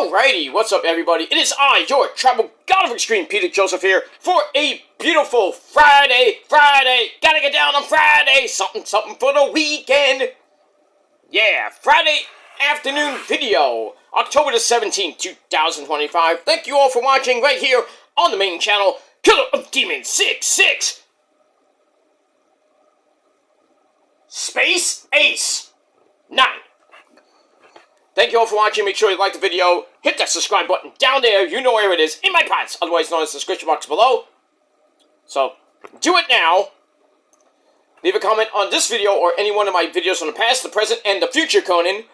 Alrighty, what's up everybody? It is I, your travel god of extreme, Peter Joseph here, for a beautiful Friday, gotta get down on Friday, something for the weekend. Yeah, Friday afternoon video, October the 17th, 2025. Thank you all for watching right here on the main channel, Killer of Demons 66. Space Ace 9. Thank you all for watching. Make sure you like the video. Hit that subscribe button down there. You know where it is. In my pants, otherwise known as the description box below. So, do it now. Leave a comment on this video or any one of my videos from the past, the present, and the future, Conan.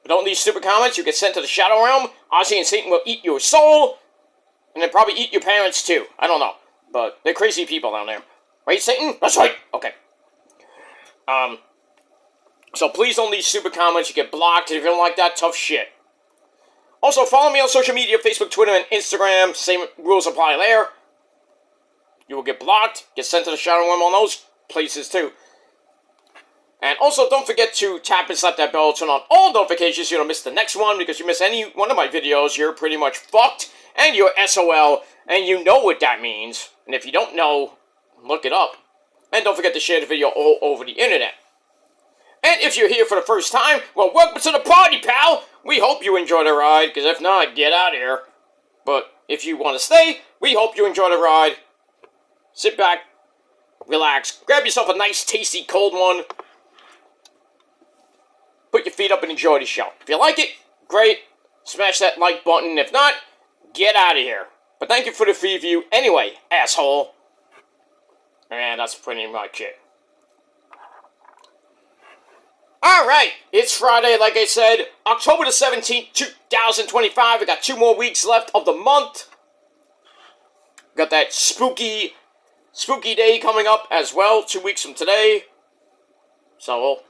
But don't leave stupid comments. You get sent to the Shadow Realm. Ozzy and Satan will eat your soul. And they'll probably eat your parents, too. I don't know. But they're crazy people down there. Right, Satan? That's right. Okay. So please don't leave stupid comments. You get blocked if you don't like that tough shit. Also, follow me on social media, Facebook, Twitter, and Instagram. Same rules apply there. You will get blocked, get sent to the Shadow Realm on those places too. And also, don't forget to tap and slap that bell, turn on all notifications so you don't miss the next one, because you miss any one of my videos, you're pretty much fucked, and you're SOL, and you know what that means. And if you don't know, look it up. And don't forget to share the video all over the internet. And if you're here for the first time, well, welcome to the party, pal! We hope you enjoy the ride, because if not, get out of here. But if you want to stay, we hope you enjoy the ride. Sit back, relax, grab yourself a nice, tasty, cold one. Put your feet up and enjoy the show. If you like it, great. Smash that like button. If not, get out of here. But thank you for the free view anyway, asshole. And that's pretty much it. Alright, it's Friday, like I said, October the 17th, 2025. We got 2 more weeks left of the month. Got that spooky day coming up as well, 2 weeks from today. So, well,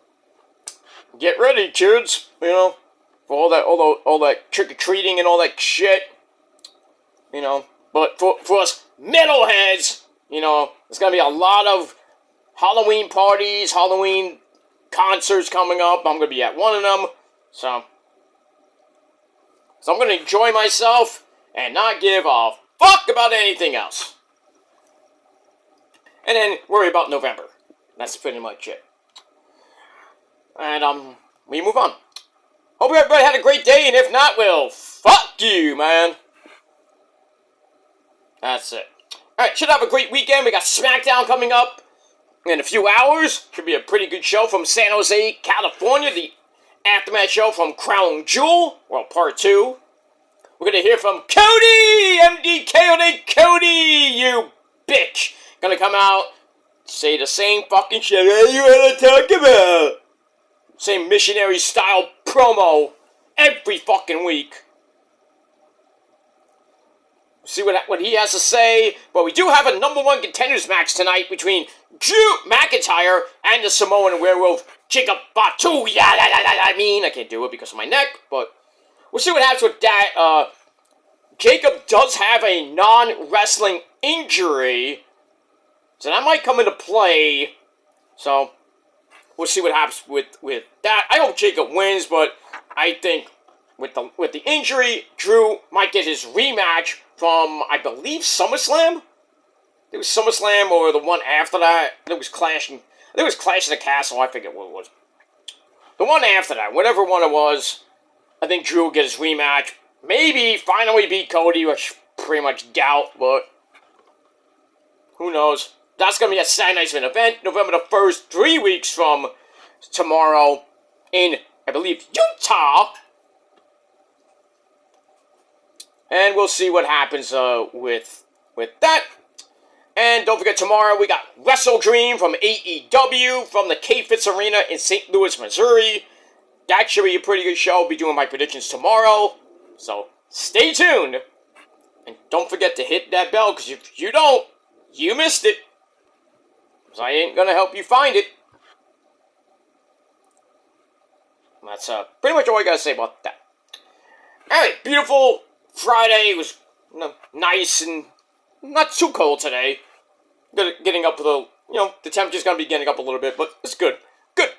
get ready, kids, you know, for all that trick-or-treating and all that shit. You know, but for us metalheads, you know, there's gonna be a lot of Halloween parties, Halloween concerts coming up. I'm going to be at one of them. So I'm going to enjoy myself and not give a fuck about anything else. And then worry about November. That's pretty much it. And we move on. Hope everybody had a great day, and if not, well, fuck you, man. That's it. Alright, should have a great weekend. We got SmackDown coming up in a few hours. Should be a pretty good show from San Jose, California. The aftermath show from Crown Jewel. Well, part 2. We're going to hear from Cody! MDK Cody, you bitch! Gonna come out, say the same fucking shit. What you want to talk about? Same missionary style promo every fucking week. See what he has to say. But we do have a number 1 contenders match tonight between Drew McIntyre and the Samoan werewolf Jacob Fatu. I can't do it because of my neck, but we'll see what happens with that. Jacob does have a non-wrestling injury, so that might come into play. So we'll see what happens with that. I hope Jacob wins, but I think with the injury, Drew might get his rematch from, I believe, SummerSlam? It was SummerSlam or the one after that. It was Clash in the Castle. I forget what it was. The one after that, whatever one it was, I think Drew will get his rematch. Maybe finally beat Cody, which pretty much doubt, but who knows. That's going to be a Saturday Night's Main Event, November the 1st, 3 weeks from tomorrow in, I believe, Utah. And we'll see what happens with that. And don't forget, tomorrow we got Wrestle Dream from AEW from the K-Fitz Arena in St. Louis, Missouri. That should be a pretty good show. I'll be doing my predictions tomorrow. So stay tuned. And don't forget to hit that bell, because if you don't, you missed it. Because I ain't going to help you find it. And that's pretty much all I got to say about that. Alright, beautiful Friday. It was nice and not too cold today. Getting up a little, the temperature's going to be getting up a little bit, but it's good. Good.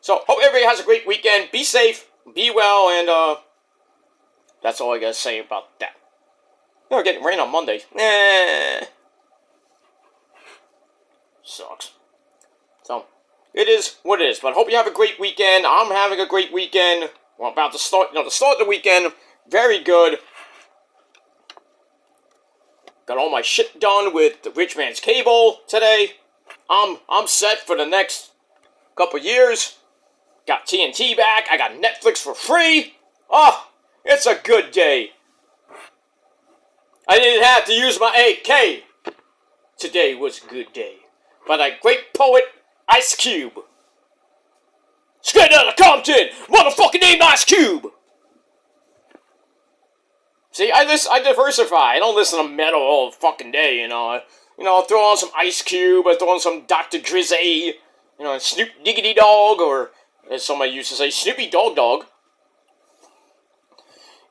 So, hope everybody has a great weekend. Be safe, be well, and That's all I gotta say about that. You know, getting rain on Monday. Sucks. So, it is what it is. But I hope you have a great weekend. I'm having a great weekend. We're about to start, the start of the weekend. Very good. Got all my shit done with the Rich Man's Cable today. I'm set for the next couple years. Got TNT back. I got Netflix for free. Oh, it's a good day. I didn't have to use my AK. Today was a good day. By that great poet, Ice Cube. Straight out of Compton, motherfucking named Ice Cube. See, I diversify. I don't listen to metal all fucking day, you know. I'll throw on some Ice Cube, I throw on some Dr. Drizzy, Snoop Diggity Dog, or as somebody used to say, Snoopy Dog Dog.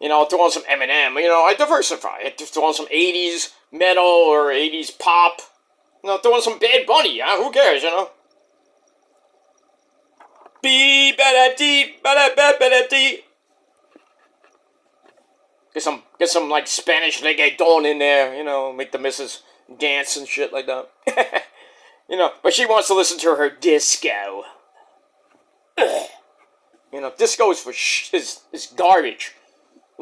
I'll throw on some Eminem. I diversify. I throw on some 80s metal or 80s pop. Throw on some Bad Bunny. Who cares, Be-ba-da-dee, ba-da-ba-ba-da-dee. Get some like Spanish reggaeton in there, make the missus dance and shit like that. But she wants to listen to her disco. Disco is is garbage.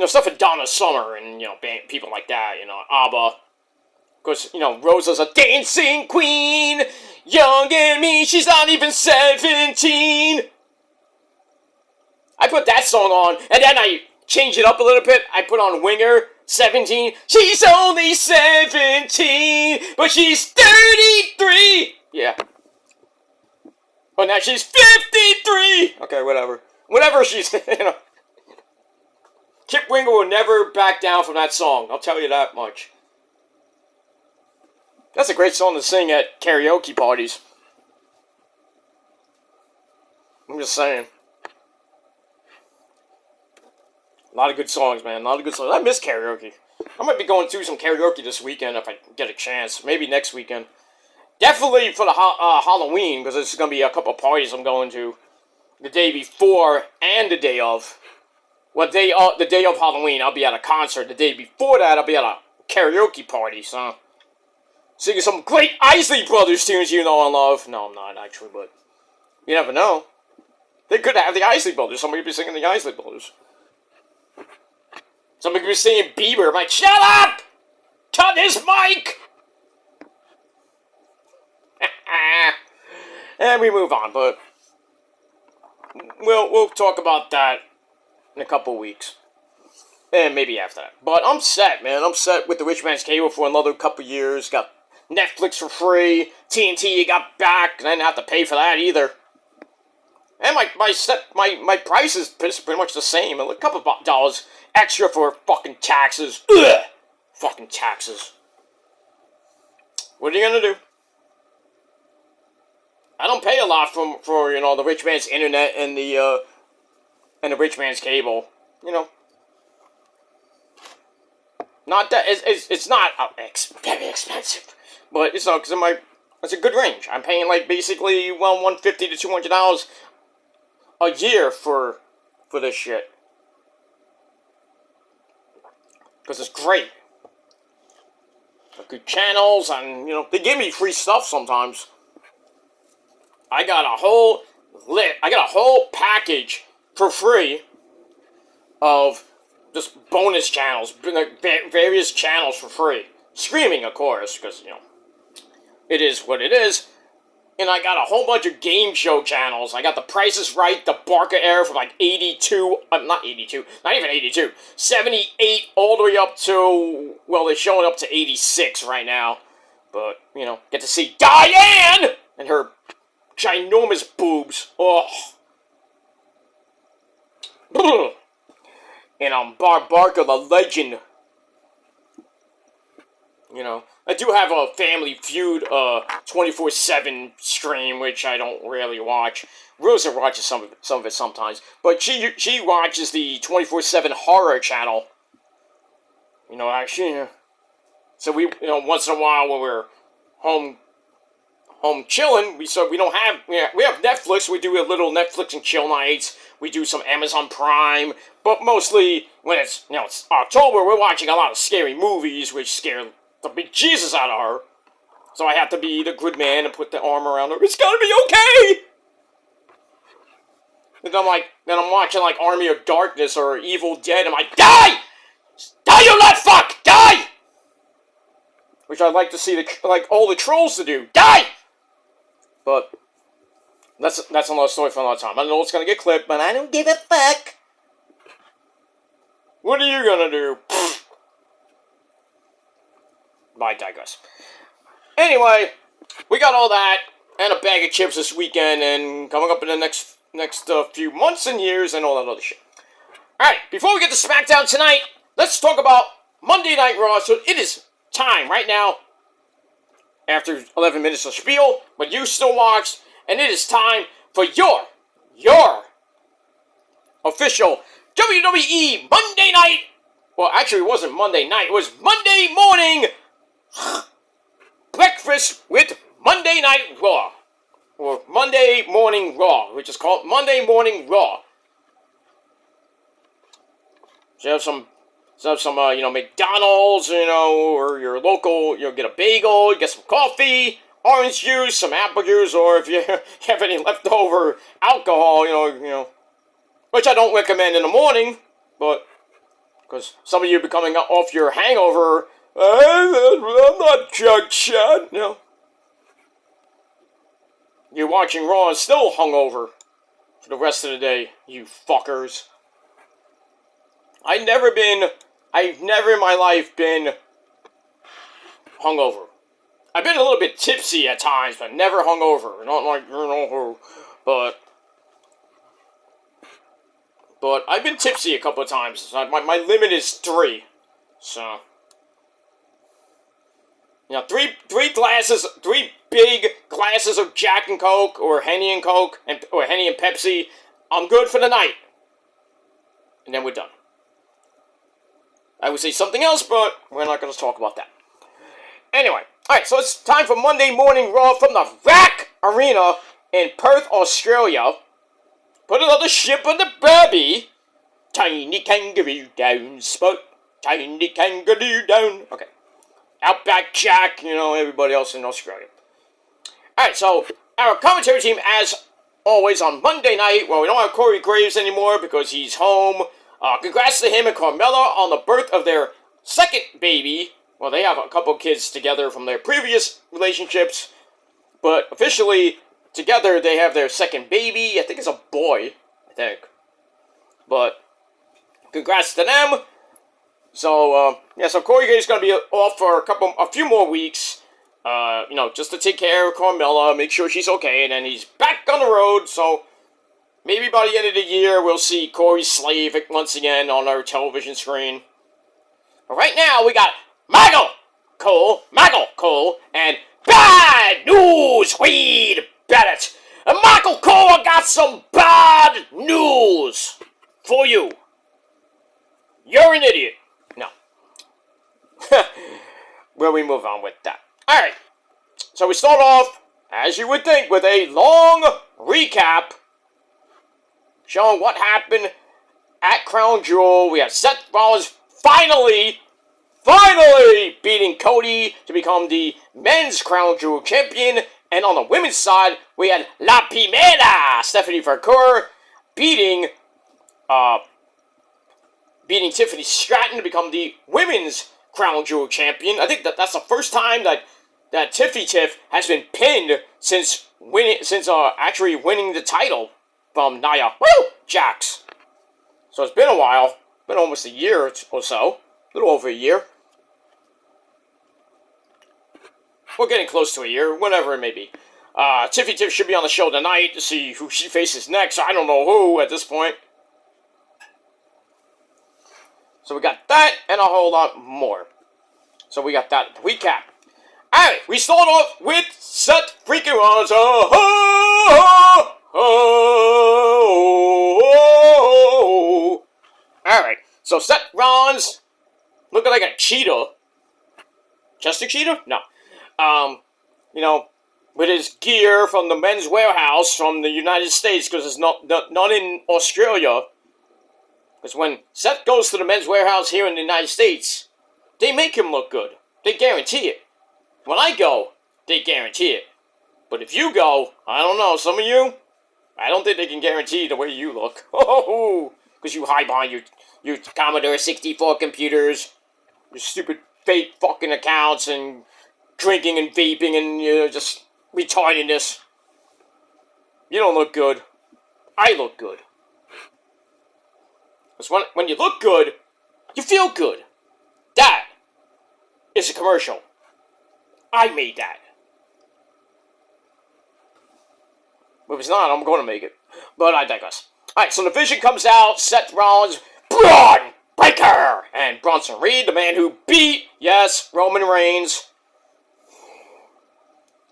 Stuff with Donna Summer and, people like that, ABBA. Of course, Rosa's a dancing queen. Young and me, she's not even 17. I put that song on, and then I change it up a little bit. I put on Winger, 17. She's only 17, but she's 33. Yeah. But now she's 53. Okay, whatever. Whatever she's, Kip Winger will never back down from that song. I'll tell you that much. That's a great song to sing at karaoke parties. I'm just saying. A lot of good songs, man. A lot of good songs. I miss karaoke. I might be going through some karaoke this weekend if I get a chance. Maybe next weekend. Definitely for the Halloween, because there's going to be a couple parties I'm going to the day before and the day of. Well, the day of Halloween, I'll be at a concert. The day before that, I'll be at a karaoke party, so... Singing some great Isley Brothers tunes you know and love. No, I'm not, actually, but... You never know. They could have the Isley Brothers. Somebody could be singing the Isley Brothers. Somebody could be singing Bieber. I'm like, shut up! Cut his mic! And we move on, but... We'll talk about that in a couple weeks. And maybe after that. But I'm set, man. I'm set with the Rich Man's Cable for another couple years. Got Netflix for free. TNT got back. And I didn't have to pay for that either. And my price is pretty much the same. A couple of dollars extra for fucking taxes. Ugh! Fucking taxes. What are you gonna do? I don't pay a lot for the Rich Man's internet and the Rich Man's Cable. Not that it's not very expensive, but it's not because it's a good range. I'm paying like basically $150 to $200 a year for this shit because it's great. Good channels and they give me free stuff sometimes. I got a whole package for free of just bonus channels, various channels for free. Streaming, of course, because, it is what it is. And I got a whole bunch of game show channels. I got The Price is Right, the Barker era from like 82, not 82, not even 82, 78 all the way up to, well, they're showing up to 86 right now. But, get to see Diane and her ginormous boobs. Oh. And Bob Barker, the legend. I do have a Family Feud 24/7 stream, which I don't really watch. Rosa watches some of it sometimes, but she watches the 24/7 horror channel. So we once in a while when we're home home chilling. We don't have, we have Netflix. We do a little Netflix and chill nights. We do some Amazon Prime, but mostly when it's, it's October, we're watching a lot of scary movies, which scare the bejesus out of her. So I have to be the good man and put the arm around her. It's gonna be okay! And then I'm watching like Army of Darkness or Evil Dead. I'm like, die! Die, you not fuck! Die! Which I'd like to see all the trolls to do. Die! But that's another story for another time. I know it's gonna get clipped, but I don't give a fuck. What are you gonna do? I digress. Anyway, we got all that and a bag of chips this weekend, and coming up in the next few months and years and all that other shit. All right, before we get to SmackDown tonight, let's talk about Monday Night Raw. So it is time right now, after 11 minutes of spiel, but you still watched, and it is time for your official WWE Monday Night. Well, actually, it wasn't Monday night. It was Monday morning breakfast with Monday Night Raw. Or Monday Morning Raw, which is called Monday Morning Raw. So you have some McDonald's, or your local, get a bagel, get some coffee, orange juice, some apple juice, or if you have any leftover alcohol, which I don't recommend in the morning, but because some of you are coming off your hangover, I'm not jug shot, You're watching Raw and still hungover for the rest of the day, you fuckers. I've never in my life been hungover. I've been a little bit tipsy at times, but never hungover. Not like, but I've been tipsy a couple of times. My limit is 3. So, three big glasses of Jack and Coke, or Henny and Coke, or Henny and Pepsi. I'm good for the night. And then we're done. I would say something else, but we're not going to talk about that. Anyway, alright, so it's time for Monday Morning Raw from the RAC Arena in Perth, Australia. Put another ship on the Barbie. Tiny kangaroo down, spot. Tiny kangaroo down. Okay. Outback Jack, everybody else in Australia. Alright, so our commentary team, as always on Monday night, well, we don't have Corey Graves anymore because he's home. Congrats to him and Carmella on the birth of their second baby. Well, they have a couple kids together from their previous relationships, but officially together they have their second baby. I think it's a boy, But congrats to them. So, so Corey Graves is going to be off for a few more weeks, just to take care of Carmella, make sure she's okay, and then he's back on the road, so maybe by the end of the year, we'll see Corey Slave once again on our television screen. But right now, we got Michael Cole, and Bad News Wade Barrett. And Michael Cole, I got some bad news for you. You're an idiot. No. Well, we move on with that. Alright. So we start off, as you would think, with a long recap showing what happened at Crown Jewel. We have Seth Rollins finally beating Cody to become the men's Crown Jewel champion. And on the women's side, we had La Primera, Stephanie Vercoeur, beating Tiffany Stratton to become the women's Crown Jewel champion. I think that's the first time that Tiffy Tiff has been pinned since actually winning the title from Nia Jax. So it's been a while. Been almost a year or so. A little over a year. We're getting close to a year, whatever it may be. Tiffy Tiff should be on the show tonight to see who she faces next. I don't know who at this point. So we got that and a whole lot more. So we got that recap. Alright, we start off with Seth freaking Rollins. Alright, so Seth Rollins looking like a cheetah. Just a cheetah? No. with his gear from the Men's Warehouse from the United States, because it's not in Australia. Because when Seth goes to the Men's Warehouse here in the United States, they make him look good. They guarantee it. When I go, they guarantee it. But if you go, I don't know, some of you, I don't think they can guarantee the way you look. Because you hide behind your Commodore 64 computers, your stupid fake fucking accounts, and drinking and vaping and just retardedness. You don't look good. I look good. Because when you look good, you feel good. That is a commercial. I made that. But if it's not, I'm going to make it. But I digress. Alright, so the Vision comes out, Seth Rollins, Braun Breaker, and Bronson Reed, the man who beat, yes, Roman Reigns.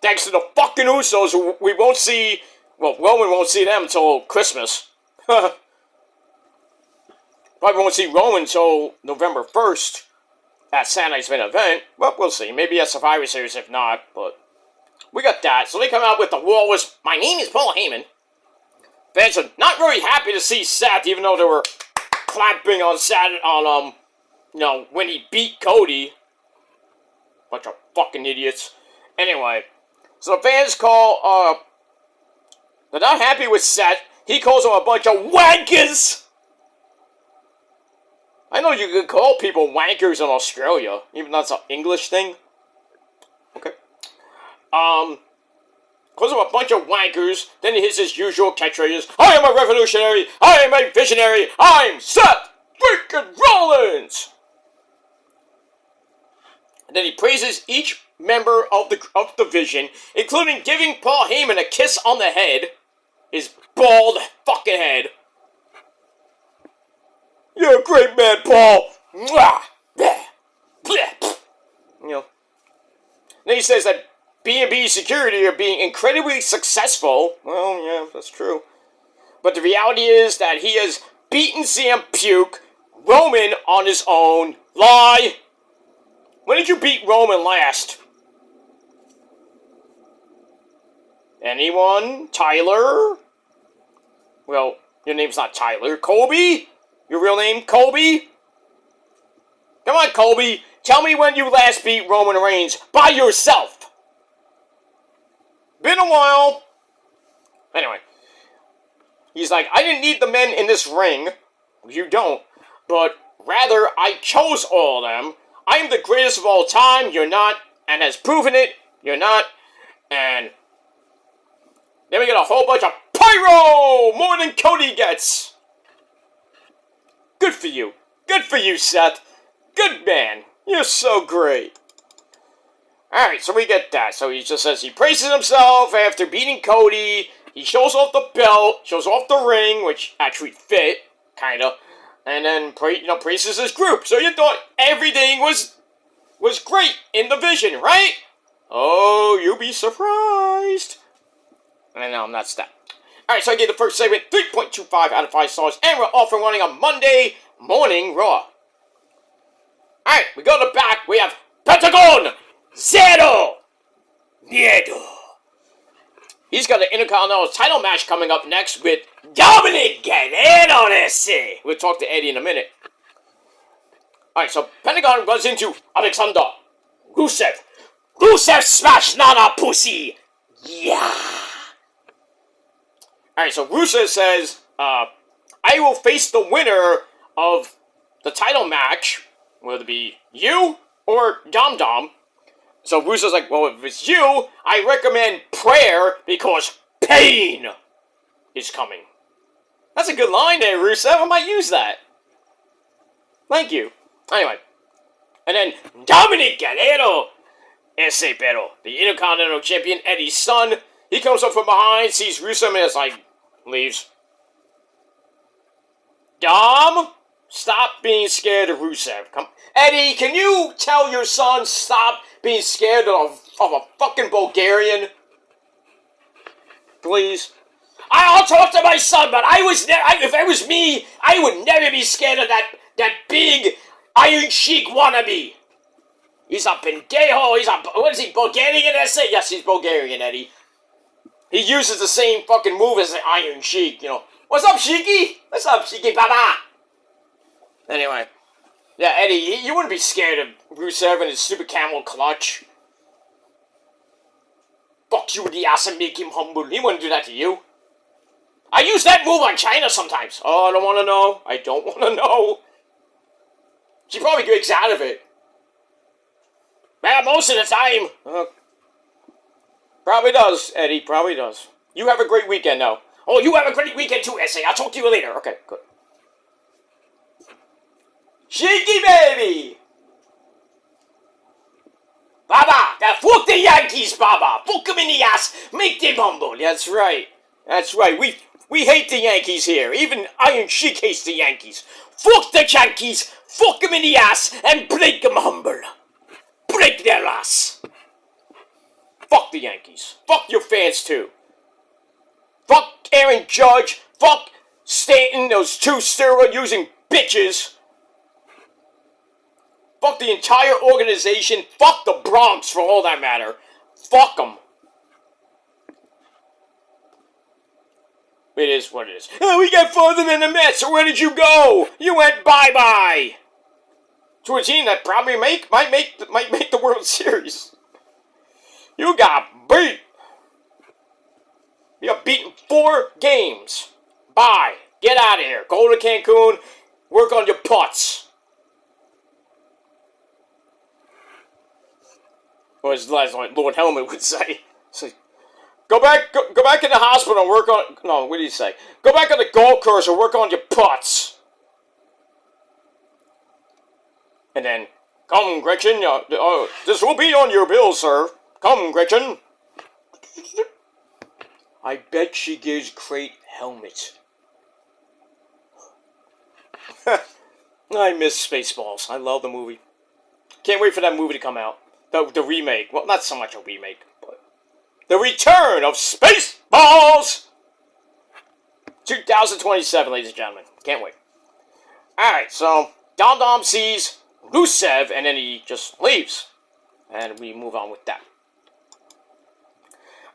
Thanks to the fucking Usos, we won't see, well, Roman won't see them until Christmas. Probably won't see Roman until November 1st at Saturday's main event. Well, we'll see. Maybe at Survivor Series if not, but we got that. So they come out with the War was, my name is Paul Heyman. Fans are not very happy to see Seth, even though they were clapping on Saturday, when he beat Cody. Bunch of fucking idiots. Anyway, so the fans they're not happy with Seth. He calls them a bunch of wankers. I know you can call people wankers in Australia, even though that's an English thing. Okay. Calls them a bunch of wankers, then he hits his usual catchphrases. I am a revolutionary, I am a visionary, I'm Seth freaking Rollins! And then he praises each member of the Vision, including giving Paul Heyman a kiss on the head, his bald fucking head. You're a great man, Paul. Mwah! Bleh! Bleh! Then he says that B&B Security are being incredibly successful. Well, yeah, that's true. But the reality is that he has beaten CM Punk, Roman on his own. Lie. When did you beat Roman last? Anyone? Tyler? Well, your name's not Tyler. Colby? Your real name, Colby? Come on, Colby. Tell me when you last beat Roman Reigns by yourself. Been a while. Anyway. He's like, I didn't need the men in this ring. You don't. But rather, I chose all of them. I am the greatest of all time. You're not. And has proven it. You're not. And then we get a whole bunch of pyro! More than Cody gets. Good for you. Good for you, Seth. Good man. You're so great. Alright, so we get that. So he just says he praises himself after beating Cody. He shows off the belt, shows off the ring, which actually fit, kinda. And then praises his group. So you thought everything was great in the Vision, right? Oh, you'll be surprised. And that's that. Alright, so I gave the first segment 3.25 out of 5 stars, and we're off and running on Monday Morning Raw. Alright, we go to the back, we have Pentagon Zero Miedo. He's got an Intercontinental title match coming up next with Dominic Guerrero. We'll talk to Eddie in a minute. Alright, so Pentagon runs into Alexander Rusev. Rusev smash Nana pussy. Yeah. Alright, so Rusev says, I will face the winner of the title match, whether it be you or Dom Dom. So Rusev's like, well, if it's you, I recommend prayer because pain is coming. That's a good line there, Rusev. I might use that. Thank you. Anyway. And then Dominic Guerrero, ese pero, the Intercontinental Champion, Eddie's son. He comes up from behind, sees Rusev, and is like, leaves. Dom, stop being scared of Rusev. Come, Eddie, can you tell your son stop being scared of a fucking Bulgarian? Please. I'll talk to my son, but if it was me, I would never be scared of that big Iron Sheik wannabe. He's a pendejo. What is he, Bulgarian, essay? Yes, he's Bulgarian, Eddie. He uses the same fucking move as the Iron Sheik, you know. What's up, Sheiky? What's up, Sheiky Baba? Anyway. Yeah, Eddie, you wouldn't be scared of Rusev and his stupid camel clutch. Fuck you in the ass and make him humble. He wouldn't do that to you. I use that move on China sometimes. Oh, I don't want to know. I don't want to know. She probably gets out of it. Man, most of the time. Probably does, Eddie. Probably does. You have a great weekend, though. Oh, you have a great weekend too, Essay. I'll talk to you later. Okay, good. Shaky baby! Baba! Fuck the Yankees, Baba! Fuck them in the ass! Make them humble! That's right. That's right. We hate the Yankees here. Even Iron Sheik hates the Yankees. Fuck the Yankees! Fuck them in the ass and break them humble! Break their ass! Fuck the Yankees. Fuck your fans too. Fuck Aaron Judge. Fuck Stanton, those two steroid-using bitches. Fuck the entire organization. Fuck the Bronx for all that matter. Fuck them. It is what it is. Oh, we got farther than the Mets, so where did you go? You went bye-bye. To a team that probably might make the World Series. You got beat. You got beaten 4 games. Bye. Get out of here. Go to Cancun. Work on your putts. Or as Lord Helmet would say. Go back in the hospital and work on... No, what did he say? Go back on the golf course and work on your putts. And then, come, Gretchen. This will be on your bill, sir. Come, Gretchen. I bet she gives great helmets. I miss Spaceballs. I love the movie. Can't wait for that movie to come out. The remake. Well, not so much a remake, but... The Return of Spaceballs! 2027, ladies and gentlemen. Can't wait. Alright, so... Dom Dom sees Rusev, and then he just leaves. And we move on with that.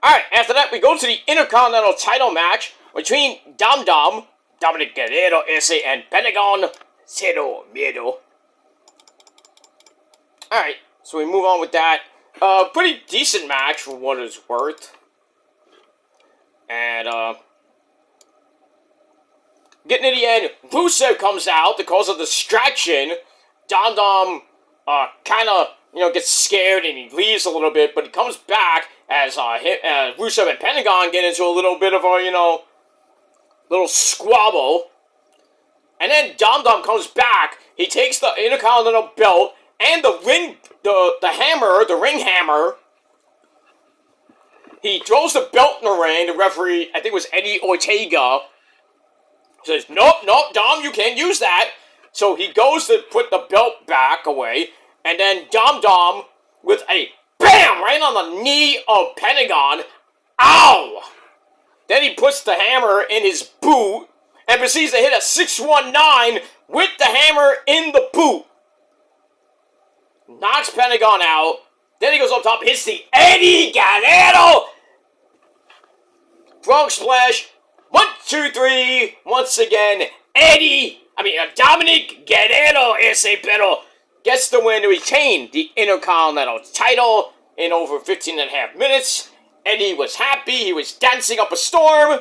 Alright, after that, we go to the Intercontinental title match between Dom Dom, Dominic Guerrero, Ese, and Pentagon Zero Miedo. Alright, so we move on with that. Pretty decent match for what it's worth. And, getting to the end, Rusev comes out to cause a distraction. Dom Dom, kind of, gets scared and he leaves a little bit, but he comes back as, Rusev and Pentagon get into a little bit of a, little squabble. And then Dom Dom comes back, he takes the Intercontinental belt and the ring hammer. He throws the belt in the ring. The referee, I think it was Eddie Ortega, says, nope, Dom, you can't use that. So he goes to put the belt back away, and then Dom Dom, with a BAM! Right on the knee of Pentagon. Ow! Then he puts the hammer in his boot, and proceeds to hit a 619 with the hammer in the boot. Knocks Pentagon out. Then he goes up top, hits the Eddie Guerrero frog splash. 1, 2, 3. Once again, Dominic Guerrero Ese Pero gets the win to retain the Intercontinental title in over 15.5 minutes. Eddie was happy. He was dancing up a storm.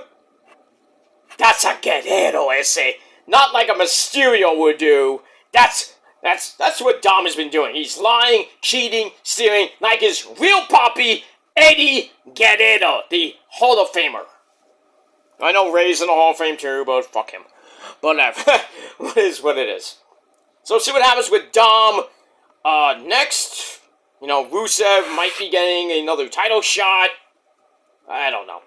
That's a Guerrero Ese. Not like a Mysterio would do. That's what Dom has been doing. He's lying, cheating, stealing, like his real poppy, Eddie Guerrero, the Hall of Famer. I know Ray's in the Hall of Fame too, but fuck him. But what is what it is. So see what happens with Dom. Next, Rusev might be getting another title shot. I don't know.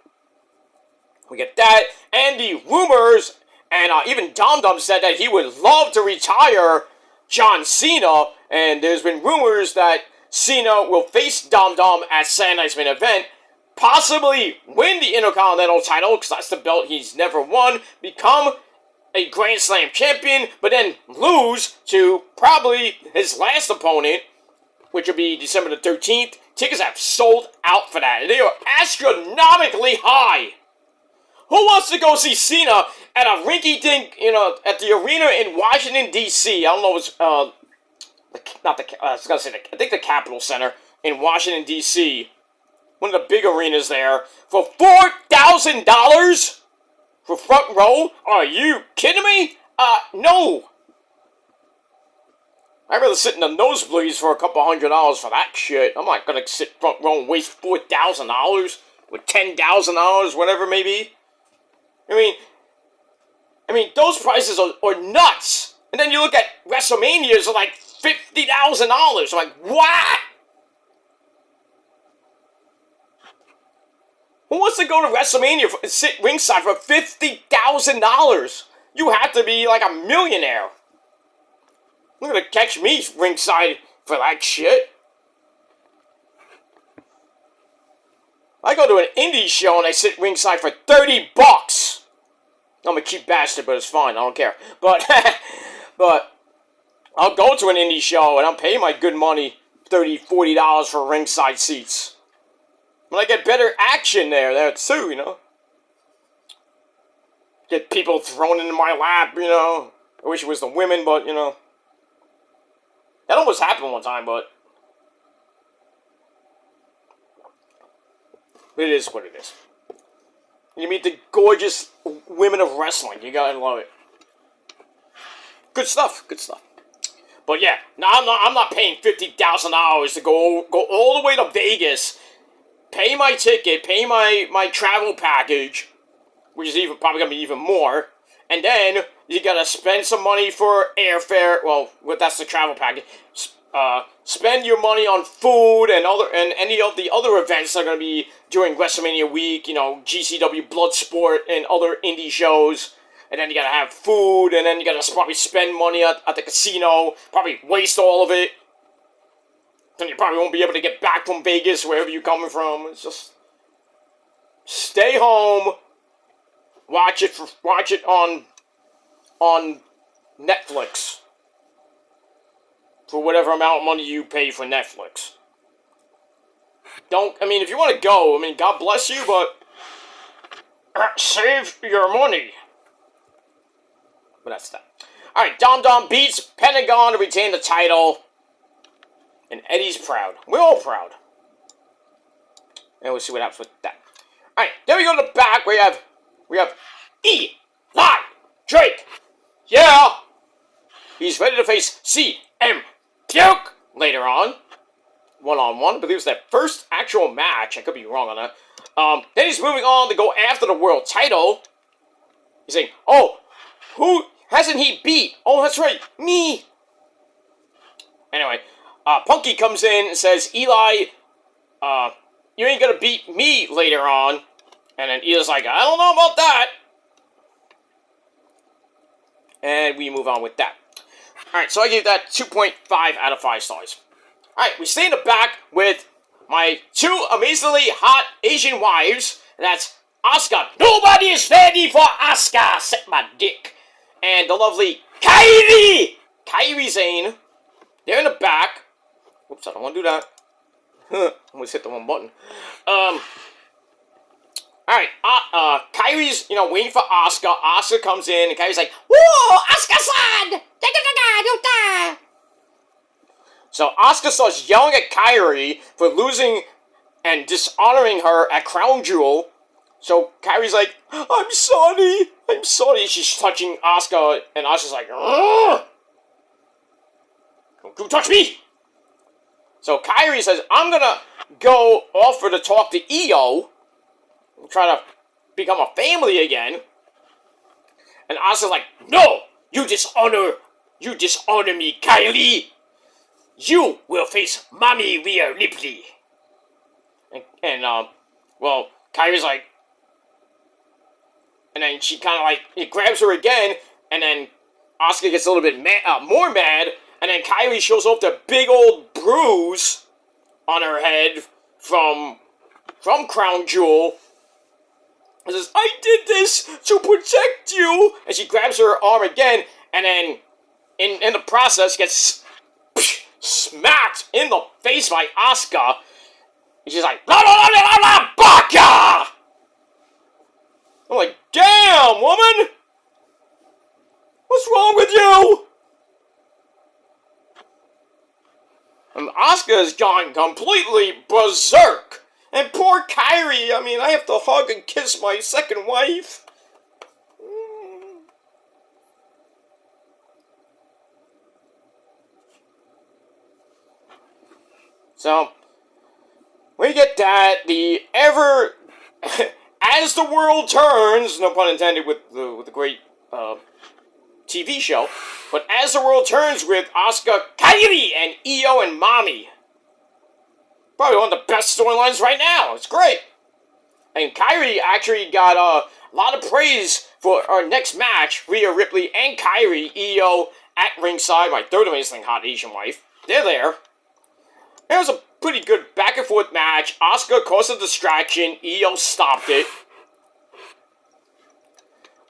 We get that, and the rumors, and even Dom Dom said that he would love to retire John Cena, and there's been rumors that Cena will face Dom Dom at Saturday Night's Main Event, possibly win the Intercontinental title, because that's the belt he's never won, become a Grand Slam champion, but then lose to probably his last opponent, which will be December the 13th. Tickets have sold out for that. They are astronomically high. Who wants to go see Cena at a rinky-dink, at the arena in Washington, D.C.? I don't know if it's, I was going to say, I think the Capitol Center in Washington, D.C. One of the big arenas there. For $4,000? For front row? Are you kidding me? No. I'd rather sit in the nosebleeds for a couple $100 for that shit. I'm not gonna sit front row and waste $4,000 with $10,000, whatever it may be. I mean, those prices are nuts. And then you look at WrestleManias are like $50,000. Like, what? Who wants to go to WrestleMania and sit ringside for $50,000? You have to be like a millionaire. You're gonna catch me ringside for that shit. I go to an indie show and I sit ringside for $30. I'm a cheap bastard, but it's fine. I don't care. But I'll go to an indie show and I'll pay my good money, $30, $40 for ringside seats. But I get better action there too, Get people thrown into my lap, I wish it was the women, but, That almost happened one time, but it is what it is. You meet the gorgeous women of wrestling. You gotta love it. Good stuff. But yeah, no, I'm not paying $50,000 to go all the way to Vegas, pay my ticket, pay my travel package, which is probably gonna be even more, and then you gotta spend some money for airfare. Well, that's the travel package. Spend your money on food and any of the other events that are gonna be during WrestleMania week. GCW Bloodsport and other indie shows. And then you gotta have food, and then you gotta probably spend money at the casino. Probably waste all of it. Then you probably won't be able to get back from Vegas, wherever you're coming from. It's just stay home. Watch it on Netflix for whatever amount of money you pay for Netflix. If you want to go, God bless you, but save your money. But that's that. Alright, Dom Dom beats Pentagon to retain the title. And Eddie's proud. We're all proud. And we'll see what happens with that. Alright, then we go to the back. We have Eli Drake. Yeah! He's ready to face CM Punk later on. One-on-one. I believe it's that first actual match. I could be wrong on that. Then he's moving on to go after the world title. He's saying, who hasn't he beat? Oh, that's right, me. Anyway, Punky comes in and says, Eli, you ain't gonna beat me later on. And then Eli's like, I don't know about that. And we move on with that. Alright, so I give that 2.5 out of 5 stars. Alright, we stay in the back with my two amazingly hot Asian wives. That's Asuka. Nobody is ready for Asuka, set my dick. And the lovely Kairi Sane. They're in the back. Oops, I don't want to do that. I almost hit the wrong button. Alright, Kairi's, waiting for Asuka. Asuka comes in, and Kairi's like, whoa, Asuka-san! So Asuka starts yelling at Kairi for losing and dishonoring her at Crown Jewel. So Kairi's like, I'm sorry. She's touching Asuka, and Asuka's like, ugh! Don't you touch me! So Kairi says, I'm gonna go offer to talk to Io and try to become a family again. And Asuka's like, no! You dishonor me, Kairi! You will face Mommy Rhea Ripley. And Kairi's like, and then she kind of it grabs her again, and then Asuka gets a little bit more mad, and then Kairi shows off the big old bruise on her head from Crown Jewel. And says, I did this to protect you! And she grabs her arm again, and then in the process gets smacked in the face by Asuka. And she's like, blah, blah, blah, blah, blah, baka! I'm like, damn, woman! What's wrong with you? And Asuka has gone completely berserk. And poor Kairi, I mean, I have to hug and kiss my second wife. So, we get that, the ever, as the world turns, no pun intended with the great TV show, but as the world turns with Asuka, Kairi, and Io and Mami. Probably one of the best storylines right now. It's great. And Kairi actually got a lot of praise for our next match. Rhea Ripley and Kairi, Io at ringside, my third amazing hot Asian wife. They're there. It was a pretty good back and forth match. Asuka caused a distraction. Io stopped it.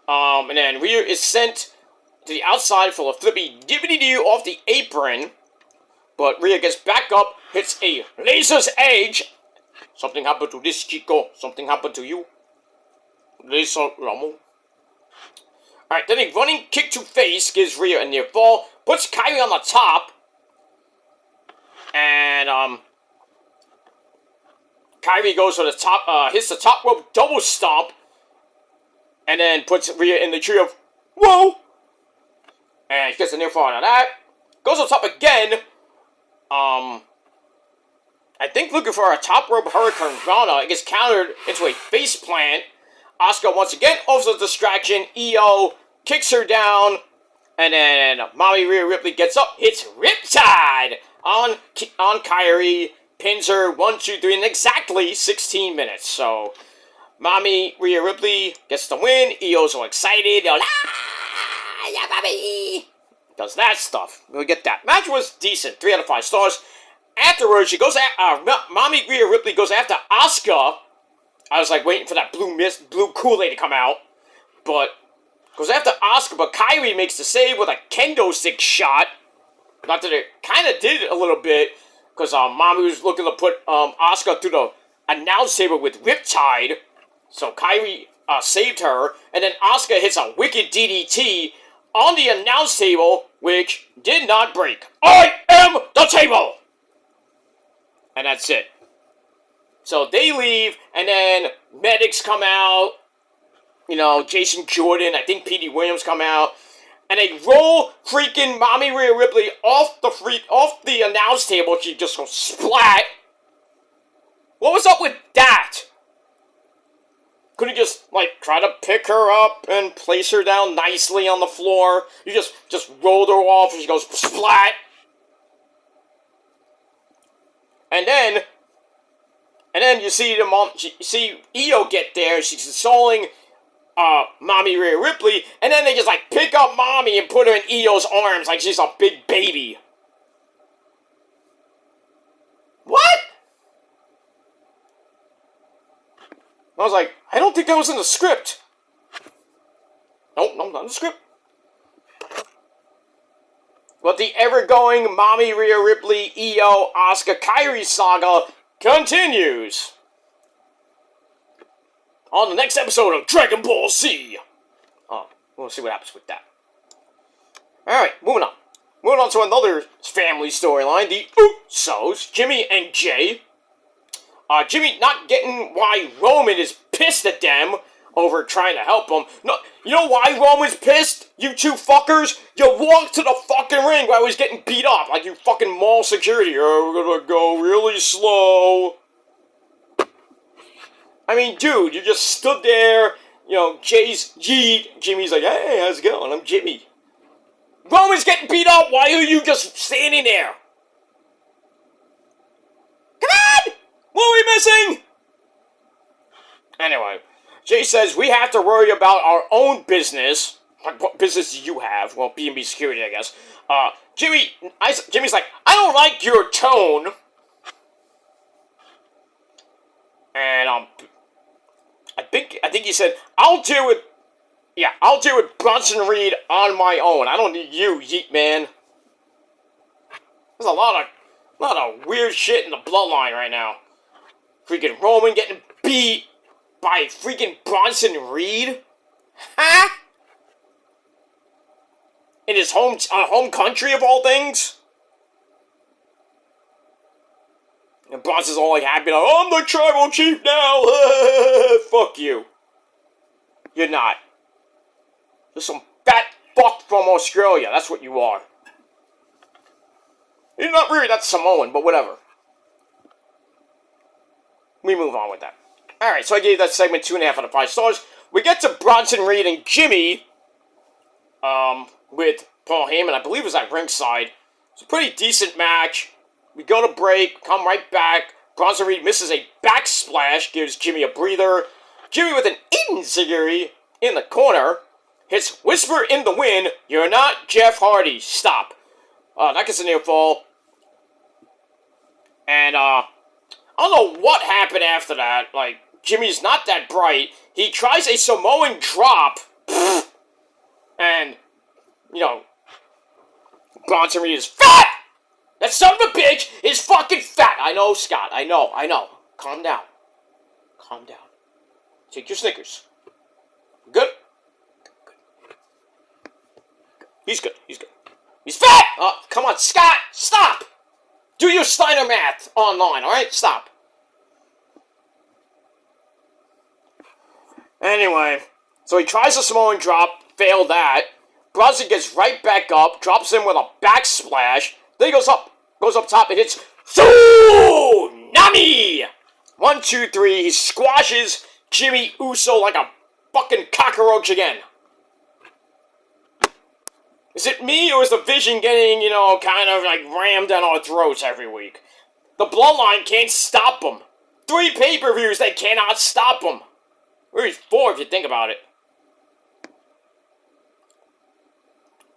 And then Rhea is sent to the outside for a flippy dibbity-doo off the apron. But Rhea gets back up, hits a Laser's Edge. Something happened to this Chico. Something happened to you. Laser Ramon. Alright, then a running kick to face gives Rhea a near fall. Puts Kairi on the top. And, Kairi goes for the top, hits the top rope double stomp. And then puts Rhea in the tree of, whoa! And she gets a near fall out of that. Goes on top again. I think looking for a top rope Hurricane Rana. It gets countered into a face plant. Asuka once again offers a distraction. Io kicks her down. And then Mami Rhea Ripley gets up, hits Riptide on Kairi, pins her 1, 2, 3 in exactly 16 minutes. So, Mami Rhea Ripley gets the win. Io's so excited. They're like, ah, yeah, baby. Does that stuff. We'll get that. Match was decent. 3 out of 5 stars. Afterwards, she goes Mami Rhea Ripley goes after Asuka. I was like waiting for that blue Kool-Aid to come out. But goes after Asuka, but Kairi makes the save with a kendo stick shot. Not that it kind of did a little bit, because Mami was looking to put Asuka through the announce table with Riptide. So Kairi saved her, and then Asuka hits a wicked DDT on the announce table, which did not break. I am the table! And that's it. So they leave, and then medics come out. You know, Jason Jordan, I think Petey Williams come out. And they roll freaking Mami Rhea Ripley off the announce table. She just goes splat. What was up with that? Couldn't you just, like, try to pick her up and place her down nicely on the floor? You just rolled her off and she goes splat. And then you see Io get there, and she's consoling Mami Rhea Ripley, and then they just like pick up Mami and put her in Io's arms like she's a big baby. What? I was like, I don't think that was in the script. Nope, not in the script. But the ever-going Mami Rhea Ripley, Io, Asuka, Kairi saga continues on the next episode of Dragon Ball Z. We'll see what happens with that. Alright, moving on. Moving on to another family storyline, the Usos, Jimmy and Jay. Jimmy not getting why Roman is pissed at them over trying to help him. No, you know why Roman's pissed? You two fuckers? You walked to the fucking ring while I was getting beat up like you fucking mall security. Oh, we're gonna go really slow. I mean, dude, you just stood there, you know, Jimmy's like, hey, how's it going? I'm Jimmy. Roman's getting beat up, why are you just standing there? Come on! What are we missing? Anyway, Jay says we have to worry about our own business. Like, what business do you have? Well, B&B Security, I guess. Jimmy's like, I don't like your tone. And, I think he said, I'll deal with Bronson Reed on my own. I don't need you, Yeet Man. There's a lot of weird shit in the bloodline right now. Freaking Roman getting beat by freaking Bronson Reed? Huh? In his home country of all things? And Bronson's all like happy, like, I'm the tribal chief now! Fuck you. You're not. You're some fat fuck from Australia, that's what you are. You're not really that Samoan, but whatever. We move on with that. Alright, so I gave that segment 2.5 out of 5 stars. We get to Bronson Reed and Jimmy, with Paul Heyman, I believe it was at ringside. It's a pretty decent match. We go to break, come right back. Bronson Reed misses a backsplash, gives Jimmy a breather. Jimmy with an enziguri in the corner. Hits Whisper in the Wind. You're not Jeff Hardy. Stop. That gets a near fall. And, I don't know what happened after that. Like, Jimmy's not that bright. He tries a Samoan drop. And, you know, Bronson Reed is fat! That son of a bitch is fucking fat! I know, Scott. I know. Calm down. Calm down. Take your Snickers. Good? He's good. He's fat! Oh, come on, Scott! Stop! Do your Steiner math online, alright? Stop. Anyway, so he tries a Samoan drop, failed that. Bronson gets right back up, drops him with a backsplash. Then he goes up top and hits Tsunami! 1, 2, 3. He squashes Jimmy Uso like a fucking cockroach again. Is it me or is the Vision getting, you know, kind of like rammed down our throats every week? The Bloodline can't stop them. 3 pay-per-views, they cannot stop them. Or 4 if you think about it.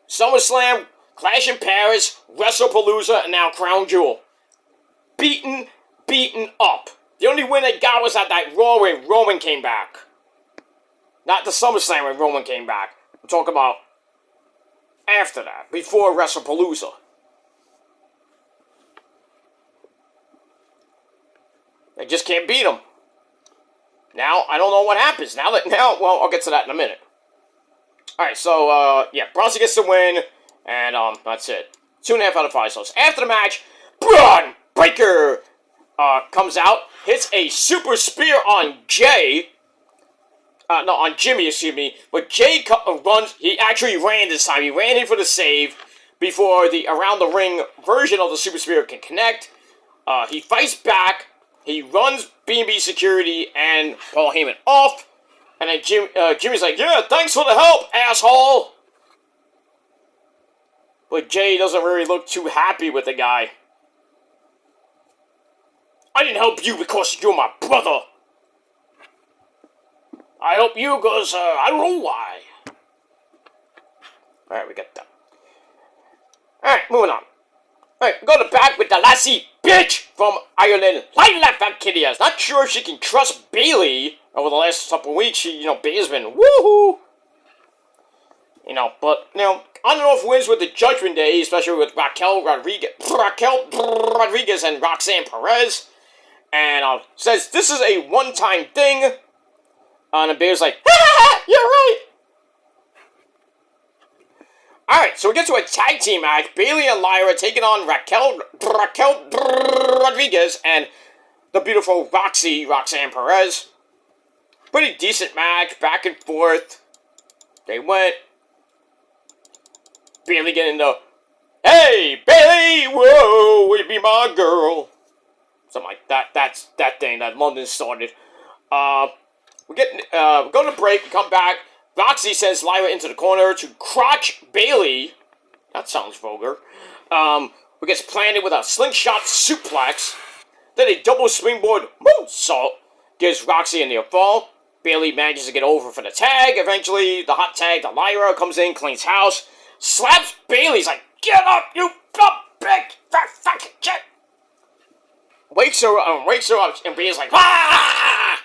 SummerSlam, Clash in Paris, WrestlePalooza, and now Crown Jewel. Beaten up. The only win they got was at that Raw when Roman came back. Not the SummerSlam when Roman came back. I'm talking about after that, before WrestlePalooza. They just can't beat him. Now, I don't know what happens. Well, I'll get to that in a minute. Alright, so, yeah, Bronson gets the win, and, that's it. 2.5 out of 5 stars. After the match, Braun Breaker, comes out, hits a super spear on Jay. On Jimmy, excuse me. But Jay runs, he actually ran this time. He ran in for the save before the around-the-ring version of the super spear can connect. He fights back. He runs B&B security and Paul Heyman off. And then Jimmy's like, yeah, thanks for the help, asshole! But Jay doesn't really look too happy with the guy. I didn't help you because you're my brother. I help you because, I don't know why. Alright, we got that. Alright, moving on. Alright, go to back with the lassie bitch from Ireland, Layla Valkyria. Not sure if she can trust Bayley over the last couple weeks. Bayley's been woohoo. But, on and off wins with the Judgment Day, especially with Raquel Rodriguez and Roxanne Perez. And, says this is a one-time thing. And Bayley's like, ha, you're right. Alright, so we get to a tag team match. Bayley and Lyra taking on Raquel Rodriguez and the beautiful Roxanne Perez. Pretty decent match, back and forth. They went. Bayley getting the, hey, Bayley, whoa, will you be my girl? Something like that. That's that thing that London started. We go to break, we come back. Roxy sends Lyra into the corner to crotch Bayley. That sounds vulgar. Who gets planted with a slingshot suplex. Then a double springboard moonsault gives Roxy a near fall. Bayley manages to get over for the tag. Eventually, the hot tag to Lyra comes in, cleans house, slaps Bayley's like, get up, you big fat fucking shit. Wakes her up, and Bayley's like, ah!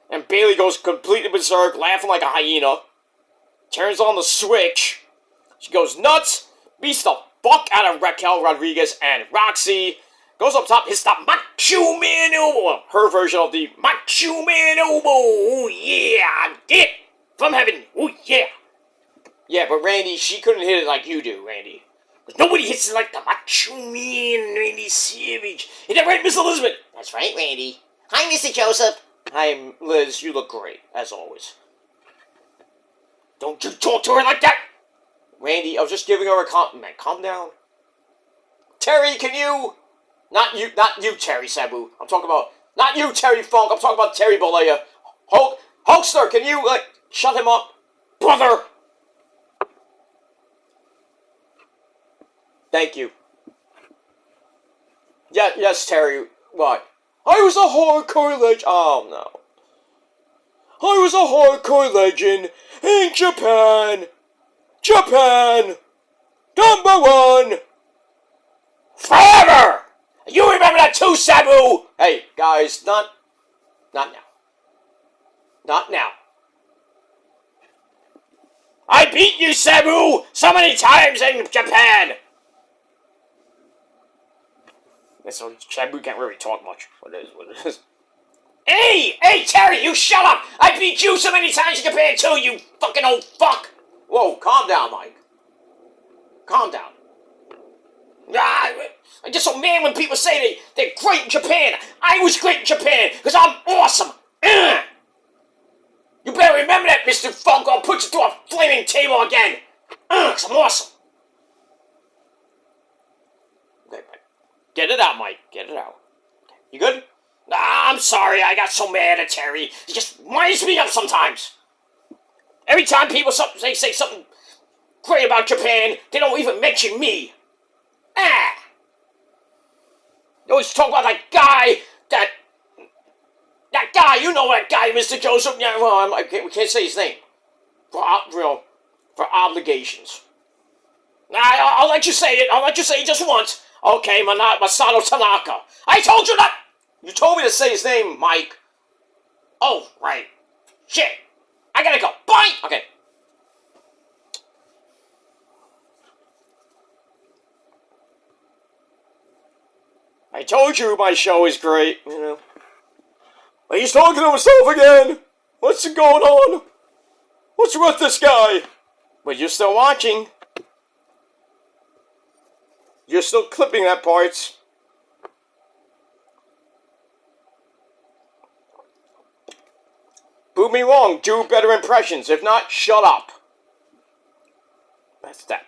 And Bayley goes completely berserk, laughing like a hyena. Turns on the switch. She goes nuts, beats the fuck out of Raquel Rodriguez and Roxy. Goes up top, hits the Macho Man elbow. Her version of the Macho Man elbow. Oh yeah, get it from heaven. Oh yeah. Yeah, but Randy, she couldn't hit it like you do, Randy. Because nobody hits it like the Macho Man, Randy Savage. Is that right, Miss Elizabeth? That's right, Randy. Hi, Mr. Joseph. Hi, Liz. You look great, as always. Don't you talk to her like that! Randy, I was just giving her a compliment. Calm down. Terry, can you... Not you, Terry Sabu. I'm talking about... Not you, Terry Funk. I'm talking about Terry Bollea. Hulkster, can you, shut him up? Brother! Thank you. Yeah, yes, Terry. What? I was a hardcore legend. Oh, no. I was a hardcore legend in Japan. Japan. #1. Forever! You remember that too, Sabu? Hey, guys, not now. Not now. I beat you, Sabu, so many times in Japan. So Sabu can't really talk much. What it is. Hey, Terry, you shut up! I beat you so many times in Japan too, you fucking old fuck! Whoa, calm down, Mike. Calm down. I'm just so mad when people say they're great in Japan. I was great in Japan, because I'm awesome. You better remember that, Mr. Funk, or I'll put you through a flaming table again. Because I'm awesome. Okay, get it out, Mike. Get it out. You good? I'm sorry, I got so mad at Terry. He just winds me up sometimes. Every time people say something great about Japan, they don't even mention me. You always talk about that guy, that guy, you know that guy, Mr. Joseph. Yeah, well, we can't say his name. For obligations. I'll let you say it. I'll let you say it just once. Okay, Masato Tanaka. I told you that. You told me to say his name, Mike. Oh, right. Shit. I gotta go. Bye. Okay. I told you my show is great, you know. But he's talking to himself again. What's going on? What's with this guy? But you're still watching. You're still clipping that part. Prove me wrong. Do better impressions. If not, shut up. That's that.